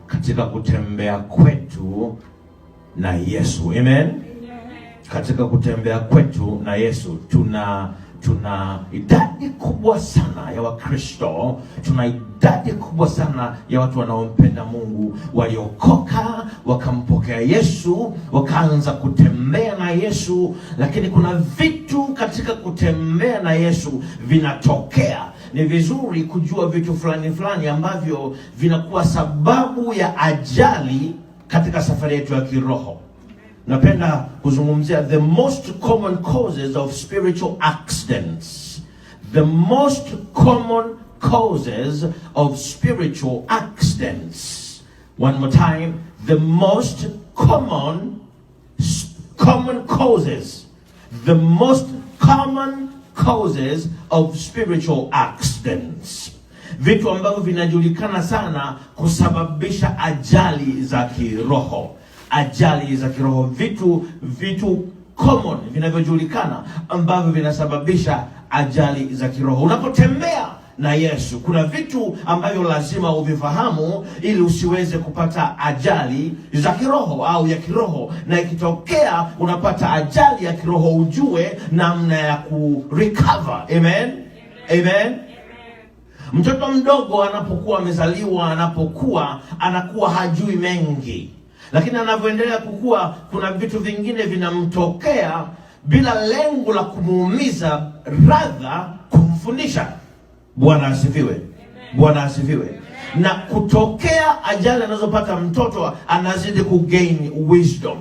katika kutembea kwetu na Yesu. Amen. Katika kutembea kwetu na Yesu tuna idadi kubwa sana ya Wakristo, tuna idadi kubwa sana ya watu wanaompenda Mungu, waliokoka wakampokea Yesu, wakaanza kutembea na Yesu, lakini kuna vitu katika kutembea na Yesu vinatokea. Ni vizuri kujua vitu fulani ambavyo vinakuwa sababu ya ajali katika safari yetu ya kiroho. Napenda kuzungumzia the most common causes of spiritual accidents. The most common causes of spiritual accidents. One more time. The most common causes. The most common causes of spiritual accidents. Vitu ambavyo vinajulikana sana kusababisha ajali za kiroho. Ajali za kiroho, vitu common vinavyojulikana ambavyo vinasababisha ajali za kiroho. Unapotembea na Yesu, kuna vitu ambavyo lazima uvifahamu ili usiweze kupata ajali za kiroho au ya kiroho, na ikitokea unapata ajali ya kiroho ujue namna ya kurecover. Amen. Amen. Mtoto mdogo anapokuwa amezaliwa, anakuwa hajui mengi. Lakini anavyoendelea kukua, kuna vitu vingine vinamtokea bila lengo la kumuumiza, rather kumfundisha. Bwana asifiwe. Bwana asifiwe. Na kutokea ajali anazopata mtoto, anazidi kugain wisdom.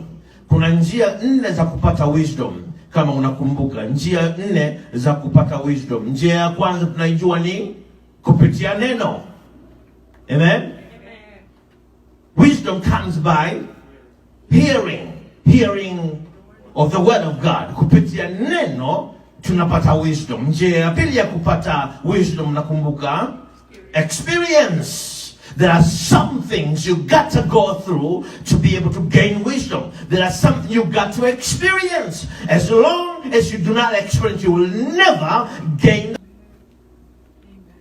Kuna njia 4 za kupata wisdom. Kama unakumbuka, njia 4 za kupata wisdom. Njia ya kwanza tunaijua ni kupitia neno. Amen. Wisdom comes by hearing of the word of God. Kupitia neno tunapata wisdom. Njia ya pili ya kupata wisdom, nakumbuka, experience. There are some things you got to go through to be able to gain wisdom. There are something you got to experience. As long as you do not experience, you will never gain.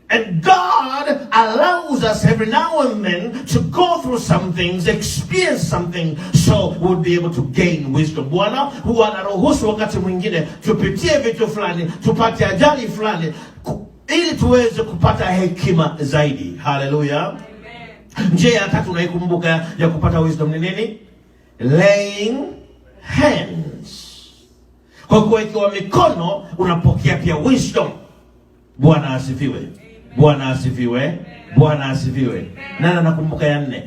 And God allows us every now and then to go through some things, experience something, so we'll be able to gain wisdom. Bwana huwa anaruhusu wakati mwingine tupitie vitu fulani, tupate ajali fulani, ili tuweze kupata hekima zaidi. Hallelujah. Njia ya tatu unaikumbuka ya kupata wisdom ni nini? Laying hands. Kwa kuwekewa mikono unapokea pia wisdom. Bwana asifiwe. Bwana asifiwe. Bwana asifiwe. Nani anakumbuka ya 4?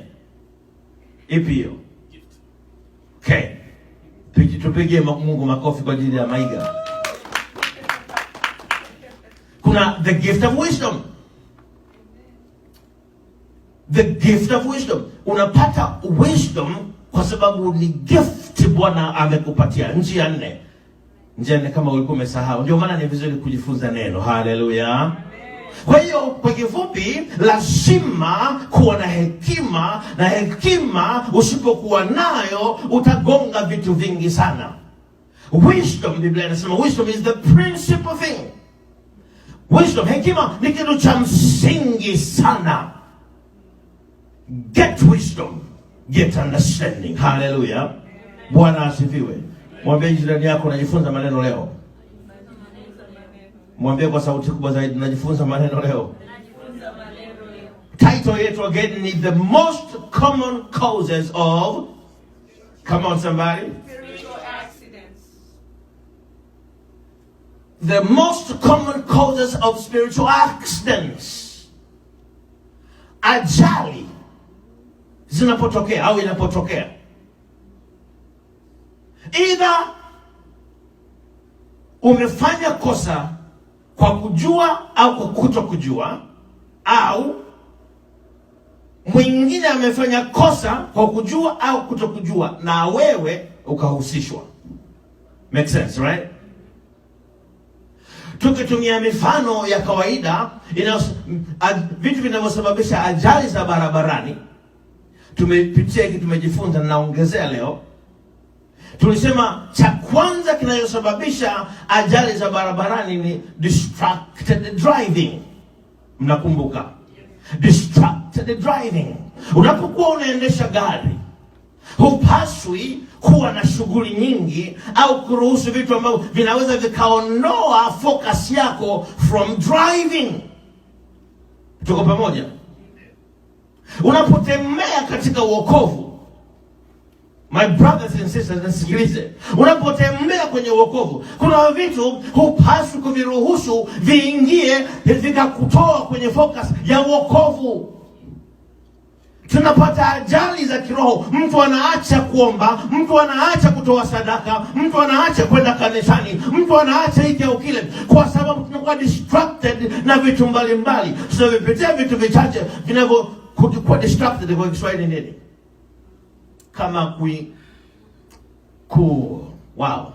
Ipi hiyo? Okay. Tupige Mungu makofi kwa ajili ya Maiga. Kuna the gift of wisdom. The gift of wisdom. Unapata wisdom kwa sababu ni gift Bwana amekupatia. Njia 4. Njia 4 kama ulikuwa umesahau. Ndio maana ni vizuri kujifunza neno. Hallelujah. Kwa hiyo kwa kifupi, lazima kuwa na hekima, na hekima usipokuwa nayo utagonga vitu vingi sana. Wisdom, Biblia inasema wisdom is the principal thing. Wisdom, hekima ni kitu cha msingi sana. Get wisdom, get understanding. Hallelujah. Bwana asifiwe. Mwambie jirani yako, unajifunza maneno leo. Mwambie kwa sauti kubwa zaidi, najifunza maneno leo. Title yetu again ni the most common causes of, come on somebody, spiritual accidents. The most common causes of spiritual accidents. Ajali zinapotokea au inapotokea, either umefanya kosa kwa kujua au kwa kutokujua, au mwingine amefanya kosa kwa kujua au kutokujua na wewe ukahusishwa. Make sense, right? Tukitumia mifano ya kawaida, vitu vinavyosababisha ajali za barabarani, tumepitia hiki, tumejifunza, naongezea leo. Tulisema cha kwanza kinachosababisha ajali za barabarani ni distracted driving. Mnakumbuka? Distracted driving. Unapokuwa unaendesha gari, hupaswi kuwa na shughuli nyingi au kuruhusu vitu ambavyo vinaweza vikaondoa focus yako from driving. Tuko pamoja? Unapotembea katika wokovu, my brothers and sisters, nasikilize. Unapotembea kwenye wokovu, kuna vitu hupaswi kuviruhusu viingie vikakutoa kwenye focus ya wokovu. Tunapata ajali za kiroho. Mtu anaacha kuomba, mtu anaacha kutoa sadaka, mtu anaacha kwenda kanisani, mtu anaacha hiki au kile, kwa sababu tunakuwa distracted na vitu mbalimbali. Tunavipitia vitu vichache vinavyokuwa distracted. Kwa Kiswahili nini? Kama wow.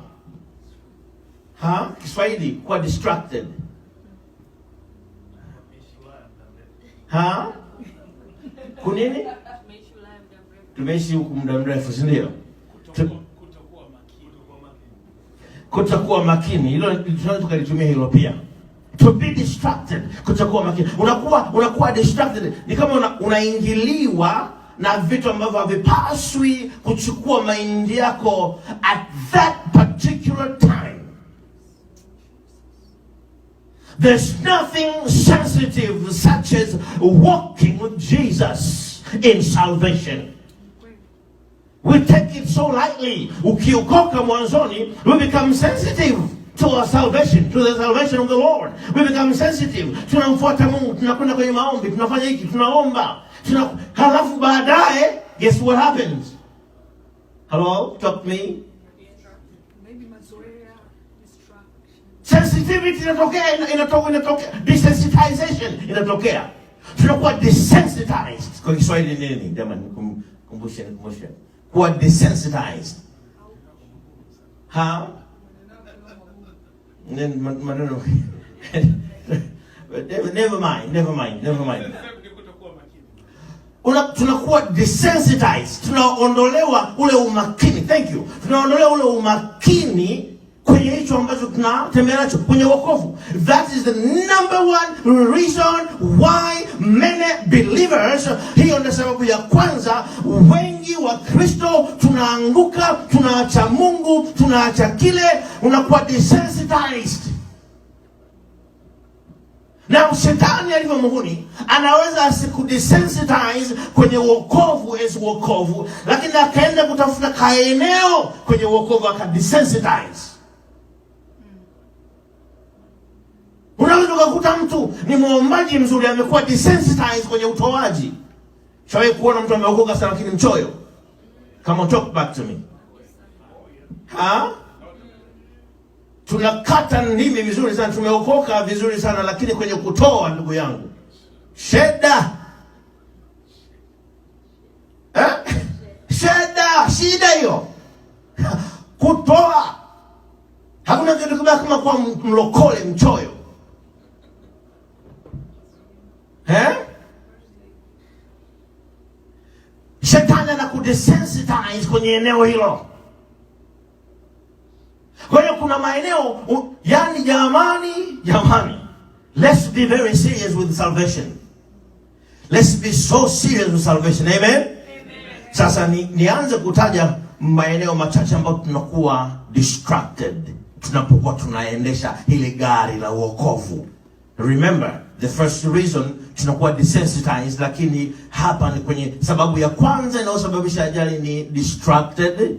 Kiswahili kuwa distracted. Kunini? Tumeishi huku muda mrefu, si ndio? Kutokuwa makini. Hilo tunaweza tukalitumia hilo pia. To be distracted, kutokuwa makini. Unakuwa distracted. Ni kama unaingiliwa na vitu ambavyo havipaswi kuchukua mind yako at that particular time. There's nothing sensitive such as walking with Jesus in salvation. We take it so lightly. Ukiokoka mwanzoni, we become sensitive to our salvation, to the salvation of the Lord. We become sensitive. Tunamfuata Mungu, tunakwenda kwenye maombi, tunafanya hiki, tunaomba. Halafu baadaye, guess what happens? Hello? Talk to me. Sensitivity inatokea, desensitization inatokea. Tunakuwa desensitized. Kwa Kiswahili nini? Jamani, kumbushe. Kuwa desensitized. Never mind. Tunakuwa desensitized. Tunaondolewa ule umakini. Thank you. Tunaondolewa ule umakini kwenye hicho ambacho tunatembea nacho kwenye wokovu. That is the number one reason why many believers, hiyo ndio sababu ya kwanza wengi wa Kristo tunaanguka, tunaacha Mungu, tunaacha kile, unakuwa desensitized. Na shetani alivyo muhuni, anaweza asikudesensitize kwenye wokovu as wokovu, lakini akaenda kutafuta kaeneo kwenye wokovu akadesensitize. Unaweza kukuta mtu ni muombaji mzuri amekuwa desensitized kwenye utoaji. Shawahi kuona mtu ameokoka sana lakini mchoyo? Come on, talk back to me. Tunakata ndimi vizuri sana, tumeokoka vizuri sana, lakini kwenye kutoa, ndugu yangu, shida hiyo. Kutoa. Hakuna kitu kibaya kama kwa mlokole mchoyo. Shetani anakudesensitize kwenye eneo hilo. Kwa hiyo kuna maeneo, yani jamani, let's be very serious with salvation. Let's be so serious with salvation. Amen? Sasa nianze kutaja maeneo machache ambayo tunakuwa distracted tunapokuwa tunaendesha ile gari la wokovu. Remember, the first reason tunakuwa desensitized, lakini hapa ni kwenye sababu ya kwanza inayosababisha ajali ni distracted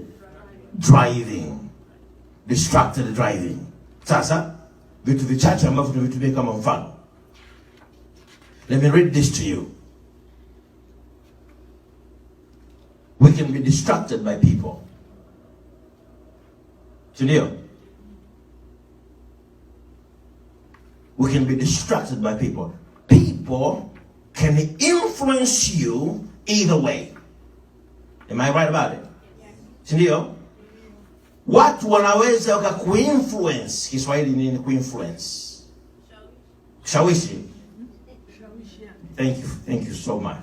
driving. Distracted driving. Sasa vitu vichache ambavyo tunavitumia kama mfano. Let me read this to you. We can be distracted by people. Sindio? We can be distracted by people. People can influence you either way. Am I right about it? Sindio? Watu wanaweza wakakuinfluence. Kiswahili nini kuinfluence? Shawishi. Thank you so much.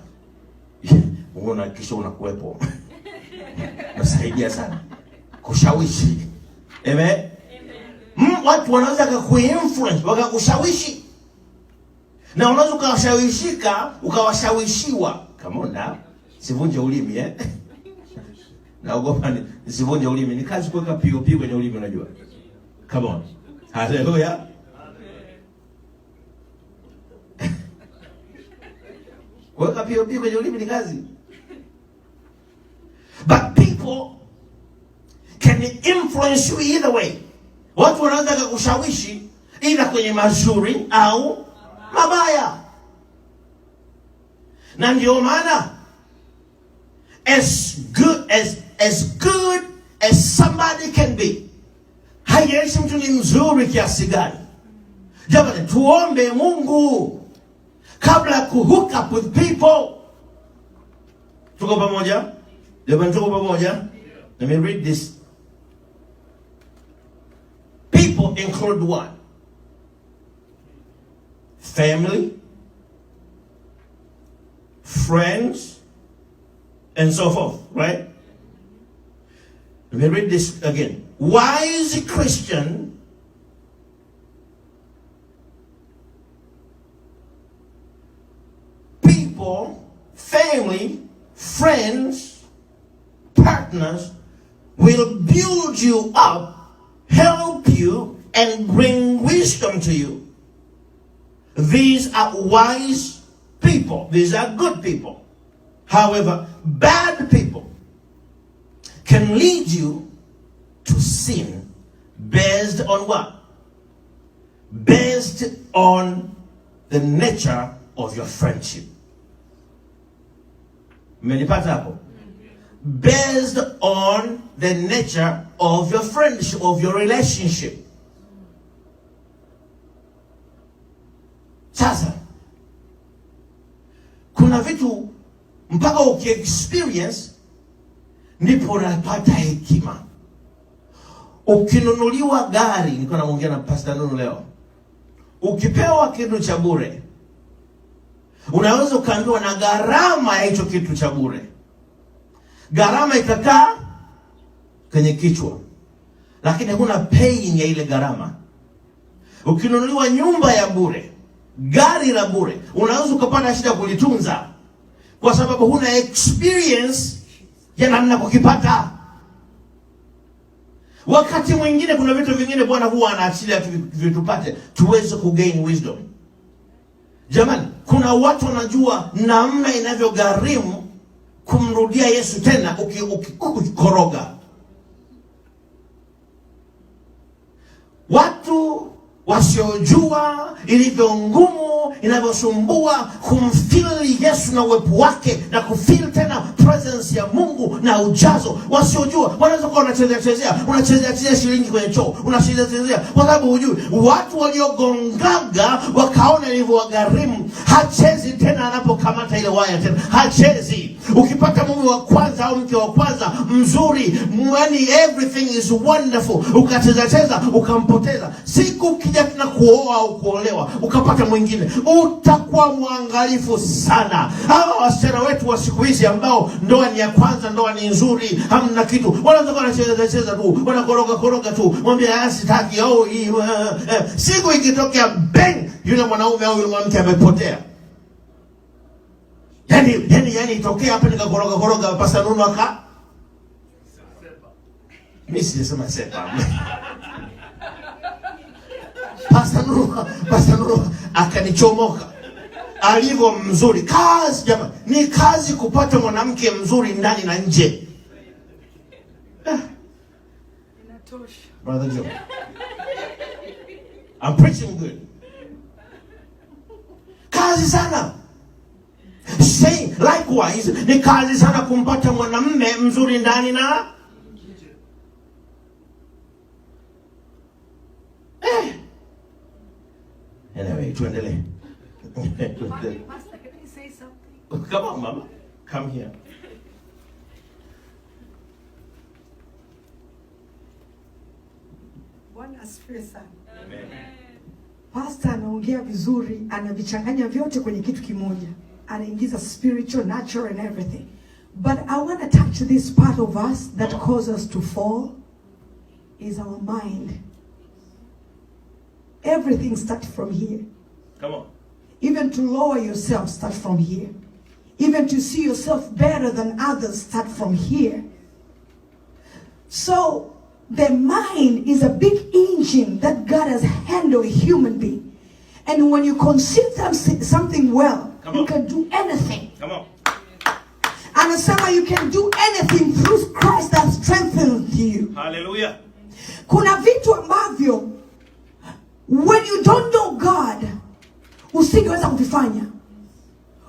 Unaona kisha unakuepo. Nasaidia sana. Kushawishi. Amen. Watu wanaweza kukuinfluence, wakakushawishi. Na unaweza ukawashawishika, ukawashawishiwa. Come on now. Sivunje ulimi naogopa nisivunje ulimi. Ni kazi kuweka POP kwenye ulimi, unajua. Come on. Hallelujah. Kuweka POP kwenye ulimi ni kazi. But people can influence you either way. Watu wanaweza kukushawishi ila kwenye mazuri au mabaya. Na ndio maana as good as somebody can be, haijalishi mtu ni mzuri kiasi gani. Jamani, tuombe Mungu kabla ya kuhook up with people. Tuko pamoja? Jamani, tuko pamoja? Let me read this. People include what? Family, friends, and so forth, right? Let me read this again. Wise Christian people, family, friends, partners will build you up, help you, and bring wisdom to you. These are wise people. These are good people. However, bad people can lead you to sin based on what? Based on the nature of your friendship. Menipata hapo? Based on the nature of your friendship, of your relationship. Sasa kuna vitu mpaka ukiexperience ndipo unapata hekima. Ukinunuliwa gari, niko naongea na Pastor Nunu leo. Ukipewa kitu cha bure, unaweza ukaambiwa na gharama ya hicho kitu cha bure. Gharama itakaa kwenye kichwa, lakini huna paying ya ile gharama. Ukinunuliwa nyumba ya bure, gari la bure, unaweza ukapata shida kulitunza kwa sababu huna experience ya namna kukipata. Wakati mwingine kuna vitu vingine Bwana huwa anaachilia vitupate tuweze kugain wisdom. Jamani, kuna watu wanajua namna inavyogharimu kumrudia Yesu tena ukikoroga. Watu wasiojua ilivyo ngumu, inavyosumbua kumfeel Yesu na uwepo wake na kufeel tena presence ya Mungu na ujazo. Wasiojua wanaweza kuwa unachezea shilingi kwenye choo, unachezea kwa sababu hujui. Watu waliogongaga wakaona ilivyowagharimu, hachezi tena anapokamata ile waya tena, hachezi. Ukipata mume wa kwanza au mke wa kwanza mzuri, yani everything is wonderful, ukacheza ukampoteza, siku kija tena kuoa au kuolewa ukapata mwingine, utakuwa mwangalifu sana. Hawa wasichana wetu wa siku hizi ambao ndoa ni ya kwanza, ndoa ni nzuri, hamna kitu, wanaanza wanacheza tu, wanakoroga tu, mwambie sitaki au siku ikitokea bang, yule mwanaume au yule mwanamke amepotea. Yani itokea hapa nikakoroga Pastor Nunu aka mimi sijasema sepa. Pastor Nunu akanichomoka. Alivyo mzuri. Kazi jamani, ni kazi kupata mwanamke mzuri ndani na nje. Inatosha. Brother Joe, I'm preaching good. Kazi sana. Same, likewise, ni kazi sana kumpata mwanamume mzuri ndani na Anyway, tuendelee. Pastor, can I say something? Come on, Mama. Come here. Bwana asifiwe sana. Amen. Pastor anaongea vizuri, anavichanganya vyote kwenye kitu kimoja. Anaingiza spiritual, natural and everything. But I want to touch this part of us that causes us to fall is our mind. Everything starts from here. Come on. Even to lower yourself starts from here. Even to see yourself better than others, start from here. So the mind is a big engine that God has handled a human being. And when you consider something well, you can do anything. Come on. And somehow you can do anything through Christ that strengthens you. Hallelujah. Kuna vitu ambavyo when you don't know God usingeweza kuvifanya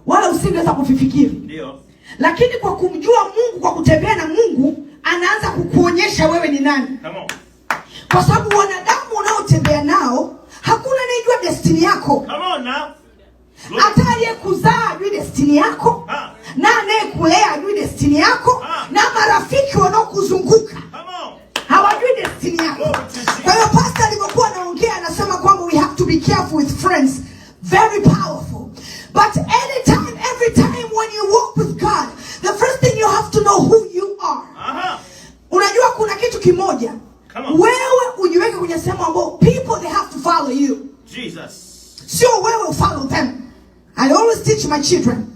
wala usingeweza kuvifikiri. Ndio. Lakini kwa kumjua Mungu, kwa kutembea na Mungu, anaanza kukuonyesha wewe ni nani. Come on. Kwa sababu wanadamu unaotembea nao hakuna anayejua destiny yako. Come on now. Hata aliyekuzaa ajui destiny yako, na anayekulea ajui destiny yako, na marafiki wanaokuzunguka hawajui destiny yako. Kwa hiyo pastor alipokuwa anaongea anasema kwamba we have to be careful with friends. Very powerful. But anytime, every time when you walk with God, the first thing you have to know who you are. Unajua kuna kitu kimoja. Wewe ujiweke kwenye sehemu ambapo people they have to follow you. Jesus. Sio wewe follow them. I always teach my children.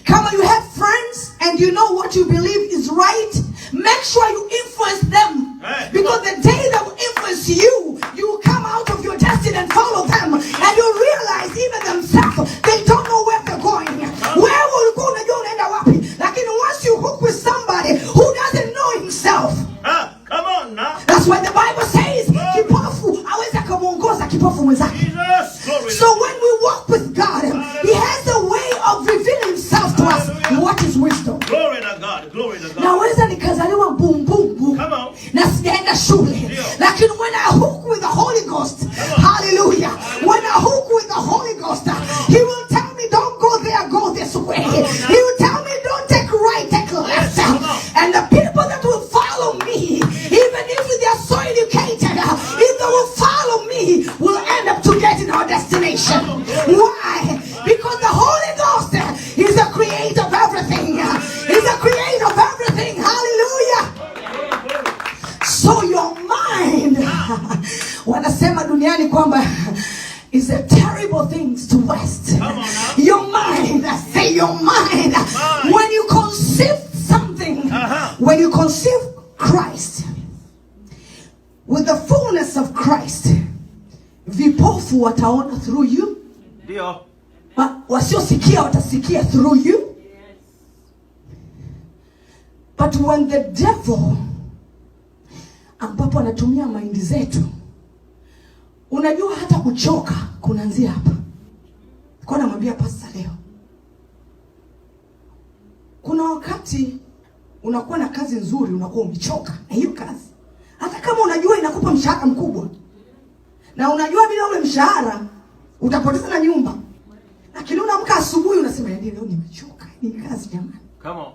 Kama you have friends and you know what you believe is right, make sure you influence them. Because the day they will influence you, you will come out of your destiny and follow them. And you realize even themselves, they don't know where they're going. Where will you go? Unaenda wapi? Lakini once you hook with somebody who doesn't know himself. Come on now. That's why the Bible says, kipofu hawezi kumuongoza kipofu mwenzake. So when we walk with God, He has a way of revealing Himself to us. What is wisdom? Glory to God. Glory to God. Naweza nikazaliwa bumbumbu na sijaenda shule, lakini when I hook with the Holy Ghost, hallelujah, when I hook with the Holy Ghost, He will tell me don't go there, go this way. He will tell me don't take right, take left. And the people that will follow me, even if they are so educated, if they will follow me, will end up to get in our destination. Why? Because the Holy Ghost is the creator of everything. He's the creator of everything. Hallelujah. So your mind, wanasema duniani kwamba is a terrible thing to waste. Your mind, I say your mind. When you conceive something, when you conceive Christ, with the fullness of Christ, vipofu wataona through you. Ndio. Wasiosikia watasikia through you. But when the devil, ambapo anatumia mind zetu, unajua hata kuchoka kunaanzia hapa. Kwa namwambia pastor leo, kuna wakati unakuwa na kazi nzuri, unakuwa umechoka na hiyo kazi, hata kama unajua inakupa mshahara mkubwa, na unajua bila ule mshahara utapoteza na nyumba, lakini unaamka asubuhi unasema leo nimechoka, ni kazi jamani. Come on.